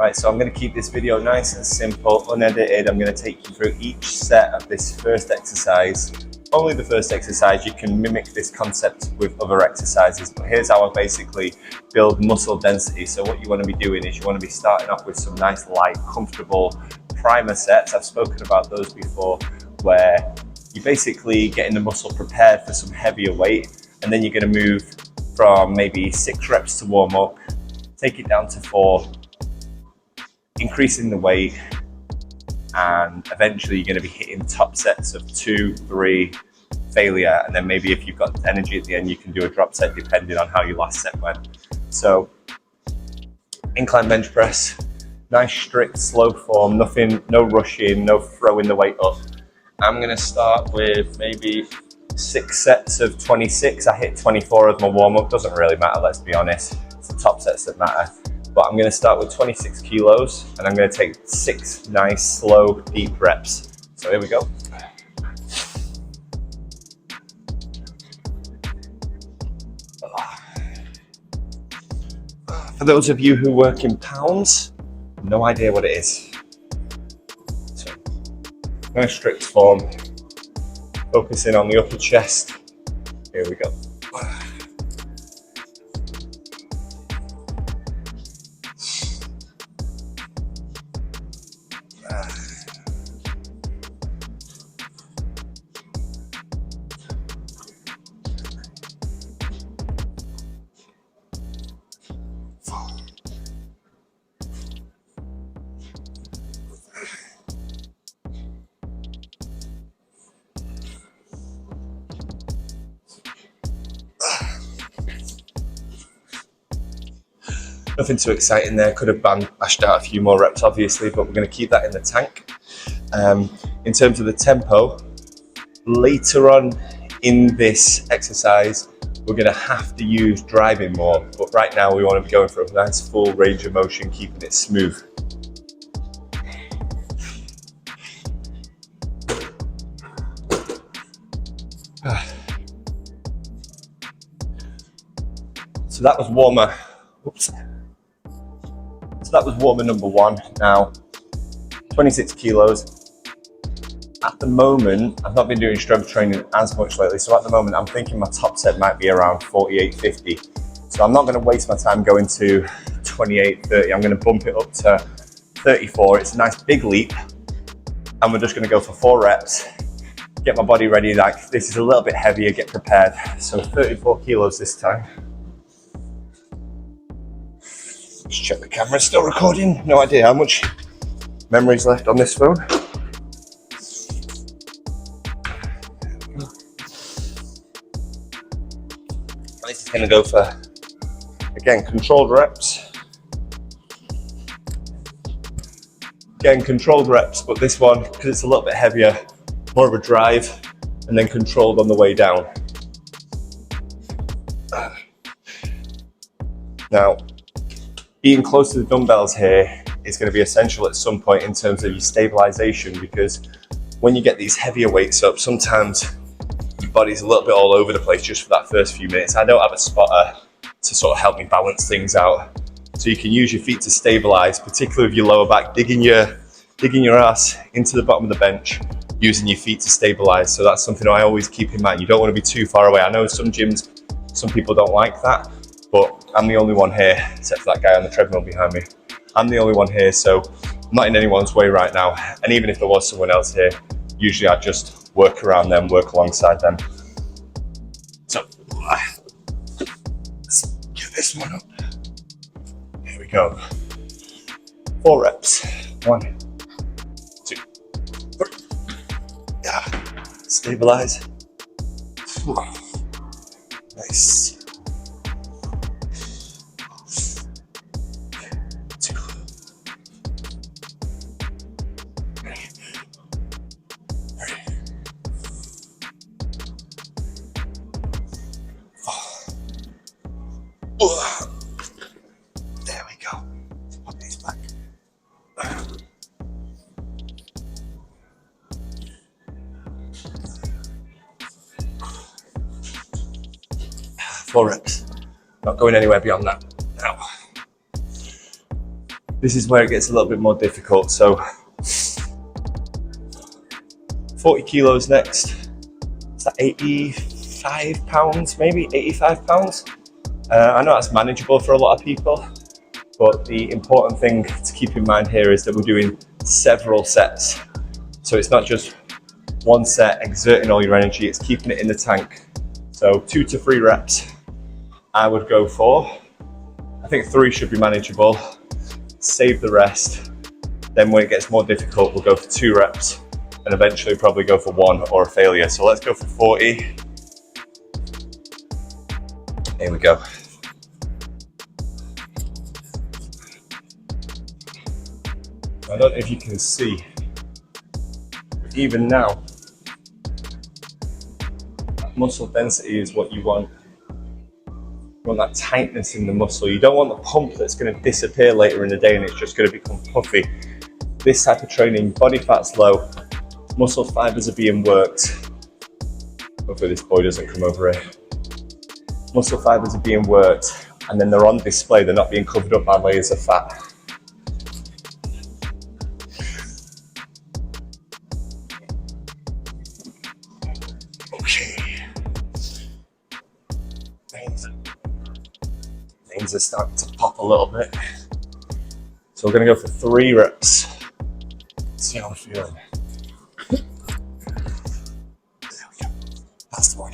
Right, so I'm going to keep this video nice and simple, unedited. I'm going to take you through each set of this first exercise. Only the first exercise. You can mimic this concept with other exercises, but here's how I basically build muscle density. So what you want to be doing is you want to be starting off with some nice, light, comfortable primer sets. I've spoken about those before, where you're basically getting the muscle prepared for some heavier weight, and then you're going to move from maybe 6 reps to warm up, take it down to 4, increasing the weight, and eventually you're going to be hitting top sets of 2, 3, failure, and then maybe if you've got energy at the end you can do a drop set depending on how your last set went. So incline bench press, nice strict slow form, nothing, no rushing, no throwing the weight up. I'm going to start with maybe 6 sets of 26. I hit 24 as my warm-up, doesn't really matter, let's be honest, it's the top sets that matter. But I'm going to start with 26 kilos and I'm going to take 6 nice, slow, deep reps. So here we go. For those of you who work in pounds, no idea what it is. So, nice strict form, focusing on the upper chest. Here we go. Nothing too exciting there, could have bashed out a few more reps obviously, but we're going to keep that in the tank. In terms of the tempo, later on in this exercise, we're going to have to use driving more, but right now we want to be going for a nice full range of motion, keeping it smooth. So that was warmer. Oops. So that was warmer number 1. Now, 26 kilos. At the moment, I've not been doing strength training as much lately, so at the moment I'm thinking my top set might be around 48, 50. So I'm not going to waste my time going to 28, 30. I'm going to bump it up to 34. It's a nice big leap, and we're just going to go for 4 reps. Get my body ready, like this is a little bit heavier, get prepared. So 34 kilos this time. Just check the camera's still recording. No idea how much memory's left on this phone. This is going to go for, again, controlled reps. Again, controlled reps, but this one, because it's a little bit heavier, more of a drive, and then controlled on the way down. Now, being close to the dumbbells here is going to be essential at some point in terms of your stabilization, because when you get these heavier weights up, sometimes your body's a little bit all over the place just for that first few minutes. I don't have a spotter to sort of help me balance things out. So you can use your feet to stabilize, particularly with your lower back, digging your ass into the bottom of the bench, using your feet to stabilize. So that's something I always keep in mind. You don't want to be too far away. I know some gyms, some people don't like that, but I'm the only one here, except for that guy on the treadmill behind me. I'm the only one here, so I'm not in anyone's way right now. And even if there was someone else here, usually I'd just work around them, work alongside them. So, let's get this one up. Here we go. 4 reps. 1, 2, 3. Yeah. Stabilize. Nice. 2. 3. 4. There we go. Put these back. 4 reps. Not going anywhere beyond that. Now, This is where it gets a little bit more difficult. So 40 kilos next. Is that 85 pounds, maybe 85 pounds? I know that's manageable for a lot of people, but the important thing to keep in mind here is that we're doing several sets. So it's not just one set exerting all your energy, it's keeping it in the tank. So 2 to 3 reps I would go for. I think 3 should be manageable. Save the rest. Then when it gets more difficult, we'll go for 2 reps and eventually probably go for 1 or a failure. So let's go for 40. Here we go. I don't know if you can see, but even now, muscle density is what you want. You want that tightness in the muscle. You don't want the pump that's going to disappear later in the day and it's just going to become puffy. This type of training, body fat's low, muscle fibers are being worked. Hopefully this boy doesn't come over here. Muscle fibers are being worked and then they're on display. They're not being covered up by layers of fat. Veins are starting to pop a little bit. So we're going to go for 3 reps. See how I'm feeling. There we go. Last one.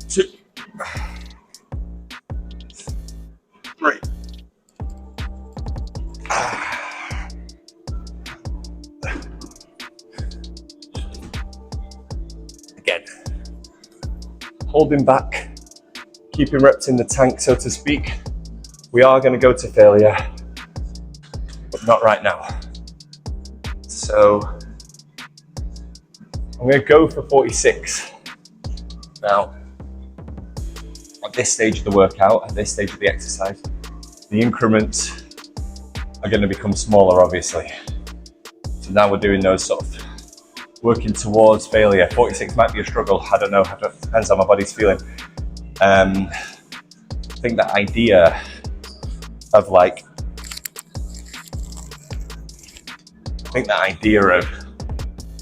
2, 3. Again. Holding back, keeping reps in the tank, so to speak. We are going to go to failure, but not right now. So I'm going to go for 46. Now, at this stage of the workout, at this stage of the exercise, the increments are going to become smaller, obviously. So now we're doing those sort of working towards failure. 46 might be a struggle, I don't know, depends how my body's feeling. I think that idea of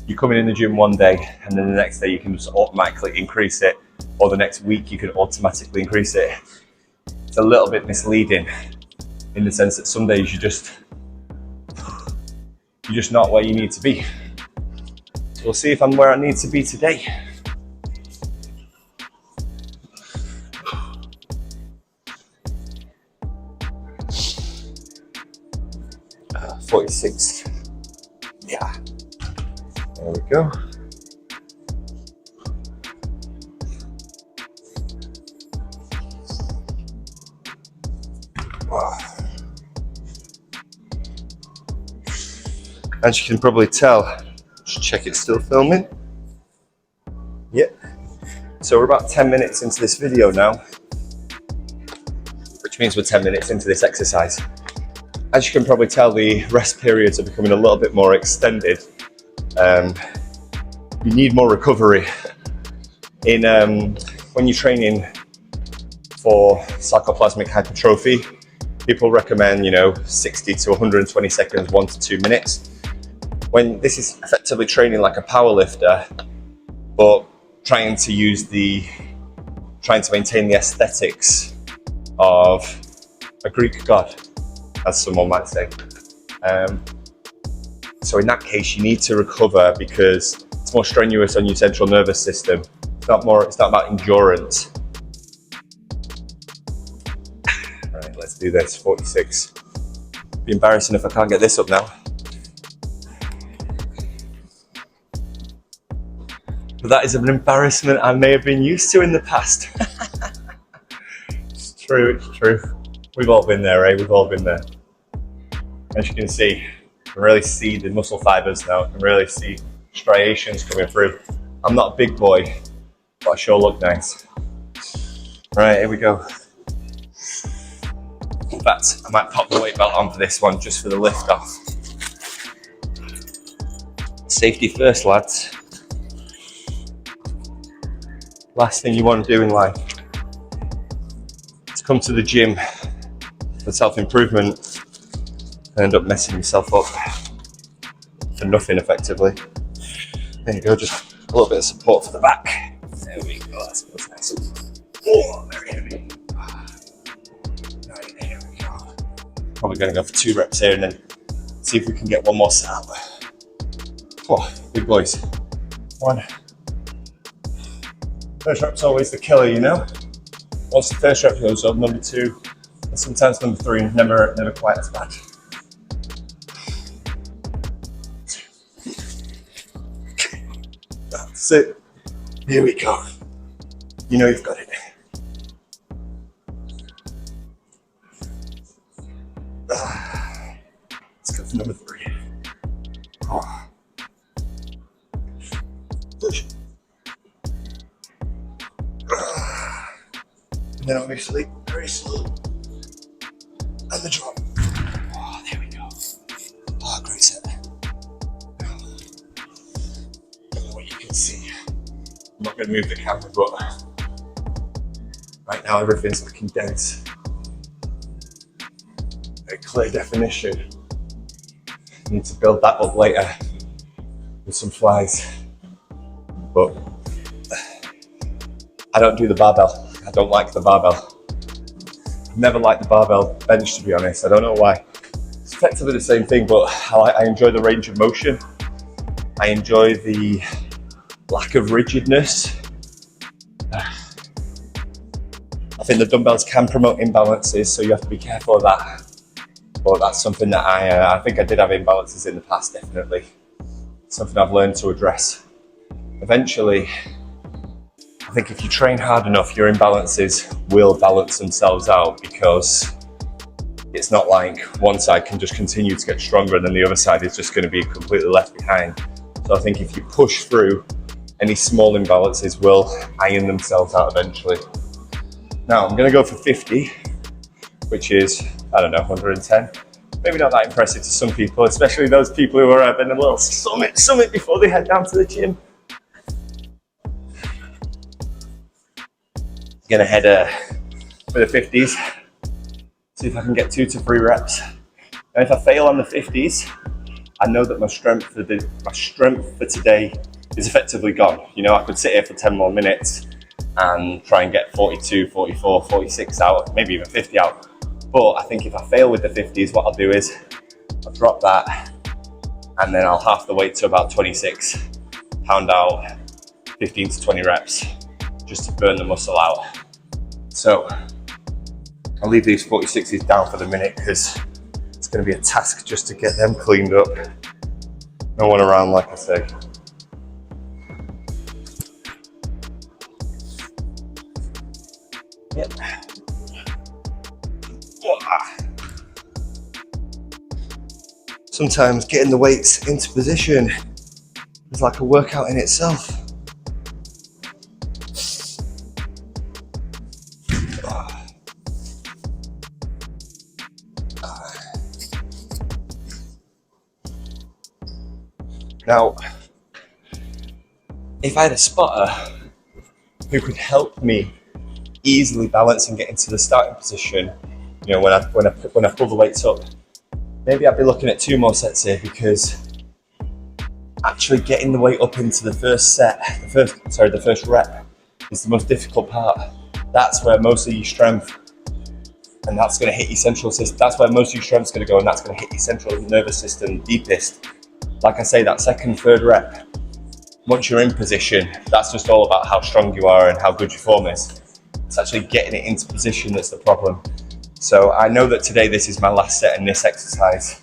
you coming in the gym one day and then the next day you can just automatically increase it, or the next week you can automatically increase it. It's a little bit misleading in the sense that some days you're just not where you need to be. So we'll see if I'm where I need to be today. Uh, 46. Yeah. There we go. As you can probably tell, just check it's still filming. Yep. So we're about 10 minutes into this video now, which means we're 10 minutes into this exercise. As you can probably tell, the rest periods are becoming a little bit more extended. You need more recovery. When you're training for sarcoplasmic hypertrophy, people recommend, 60 to 120 seconds, 1 to 2 minutes. When this is effectively training like a power lifter, but trying to maintain the aesthetics of a Greek god, as someone might say. So in that case, you need to recover because it's more strenuous on your central nervous system. It's not about endurance. Right, let's do this. 46. It'd be embarrassing if I can't get this up now. But that is an embarrassment I may have been used to in the past. It's true. We've all been there, eh? We've all been there. As you can see, I can really see the muscle fibers now. I can really see striations coming through. I'm not a big boy, but I sure look nice. Right, here we go. In fact, I might pop the weight belt on for this one, just for the lift off. Safety first, lads. Last thing you want to do in life is come to the gym for self-improvement and end up messing yourself up for nothing effectively. There you go, just a little bit of support for the back. There we go, that feels nice. Oh, very heavy. Right, here we go. Probably going to go for 2 reps here and then see if we can get one more set up. Oh, big boys. 1. First rep's always the killer, you know? Once the first rep goes up, number 2, and sometimes number 3, never quite as bad. That's it. Here we go. You know you've got it. Let's go for number 3. Oh. Push. And then obviously very slow. And the drop. Oh, there we go. Oh, great set. Don't know what you can see. I'm not going to move the camera, but right now everything's looking dense. A clear definition. Need to build that up later with some flies. But I don't do the barbell. I don't like the barbell. I've never liked the barbell bench, to be honest. I don't know why. It's effectively the same thing, but I enjoy the range of motion. I enjoy the lack of rigidness. I think the dumbbells can promote imbalances, so you have to be careful of that. But that's something that I think I did have imbalances in the past, definitely. Something I've learned to address. Eventually, I think if you train hard enough, your imbalances will balance themselves out, because it's not like one side can just continue to get stronger and then the other side is just going to be completely left behind. So I think if you push through, any small imbalances will iron themselves out eventually. Now I'm going to go for 50, which is, I don't know, 110. Maybe not that impressive to some people, especially those people who are having a little summit before they head down to the gym. Gonna head for the 50s, see if I can get 2 to 3 reps. And if I fail on the 50s, I know that my strength for today is effectively gone. You know, I could sit here for 10 more minutes and try and get 42, 44, 46 out, maybe even 50 out. But I think if I fail with the 50s, what I'll do is I'll drop that and then I'll half the weight to about 26, pound out 15 to 20 reps just to burn the muscle out. So I'll leave these 46s down for the minute because it's going to be a task just to get them cleaned up. No one around, like I say. Yep. Sometimes getting the weights into position is like a workout in itself. Now, if I had a spotter who could help me easily balance and get into the starting position, you know, when I pull the weights up, maybe I'd be looking at 2 more sets here, because actually getting the weight up into the first rep is the most difficult part. That's where most of your strength, and that's going to hit your central system. That's where most of your strength's going to go, and that's going to hit your central nervous system deepest. Like I say, that 2nd, 3rd rep, once you're in position, that's just all about how strong you are and how good your form is. It's actually getting it into position that's the problem. So I know that today this is my last set in this exercise.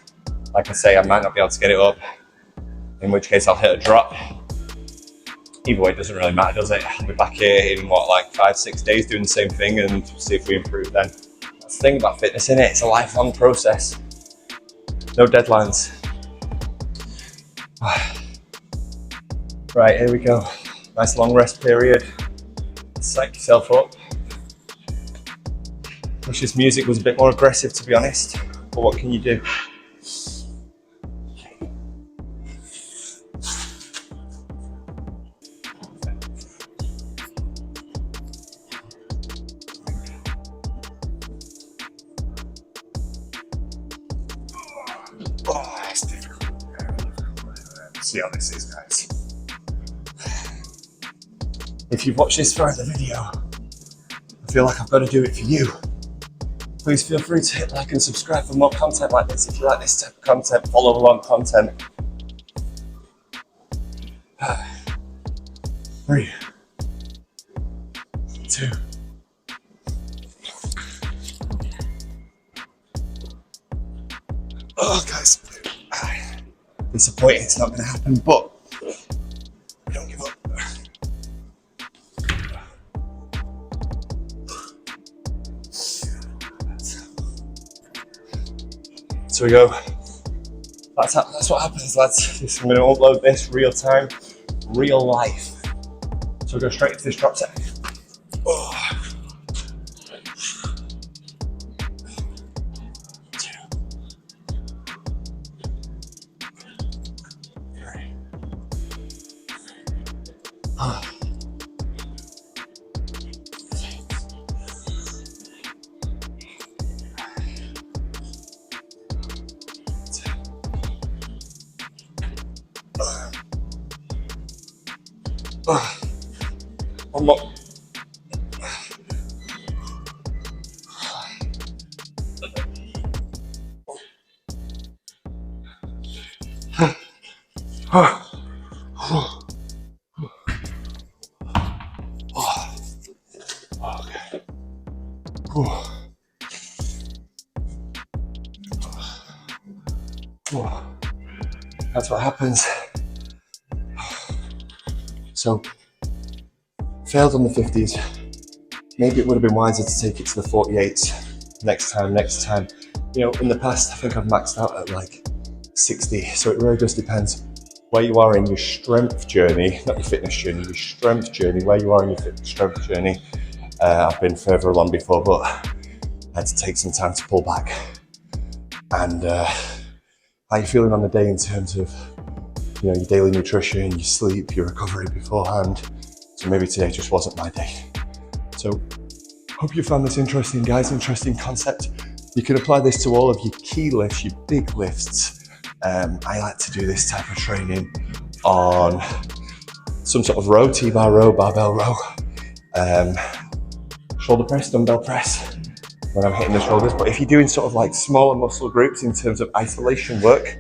Like I say, I might not be able to get it up, in which case I'll hit a drop. Either way, it doesn't really matter, does it? I'll be back here in like 5-6 days doing the same thing and see if we improve then. That's the thing about fitness, isn't it? It's a lifelong process. No deadlines. Right, here we go. Nice long rest period. Psych yourself up. Wish this music was a bit more aggressive, to be honest, but what can you do? Oh, it's difficult. See how this is, guys. If you've watched this far in the video, I feel like I've got to do it for you. Please feel free to hit like and subscribe for more content like this. If you like this type of content, follow along content. 3, 2. Oh, guys, disappointing. It's not going to happen, but we don't give up. So we go. That's what happens, lads. I'm going to upload this real time, real life. So we go straight into this drop set. Oh. 2, 3. Oh. One more. Okay. That's what happens. So, failed on the 50s. Maybe it would have been wiser to take it to the 48s next time. You know, in the past, I think I've maxed out at like 60. So it really just depends where you are in your strength journey, not your fitness journey, your strength journey, where you are in your strength journey. I've been further along before, but I had to take some time to pull back. And how you feeling on the day in terms of, you know, your daily nutrition, your sleep, your recovery beforehand. So maybe today just wasn't my day. So hope you found this interesting, guys, interesting concept. You can apply this to all of your key lifts, your big lifts. I like to do this type of training on some sort of row, T-bar row, barbell row, shoulder press, dumbbell press when I'm hitting the shoulders. But if you're doing sort of like smaller muscle groups in terms of isolation work,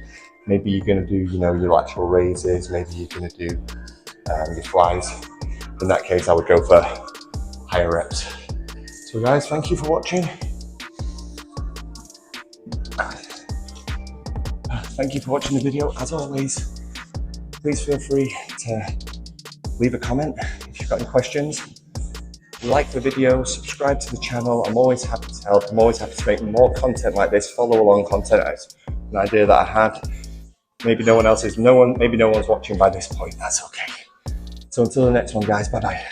maybe you're going to do, you know, your lateral raises, maybe you're going to do your flies. In that case, I would go for higher reps. So guys, thank you for watching. Thank you for watching the video. As always, please feel free to leave a comment if you've got any questions. Like the video, subscribe to the channel. I'm always happy to help. I'm always happy to make more content like this, follow along content. It's an idea that I had. Maybe no one else is, maybe no one's watching by this point. That's okay. So until the next one, guys, bye-bye.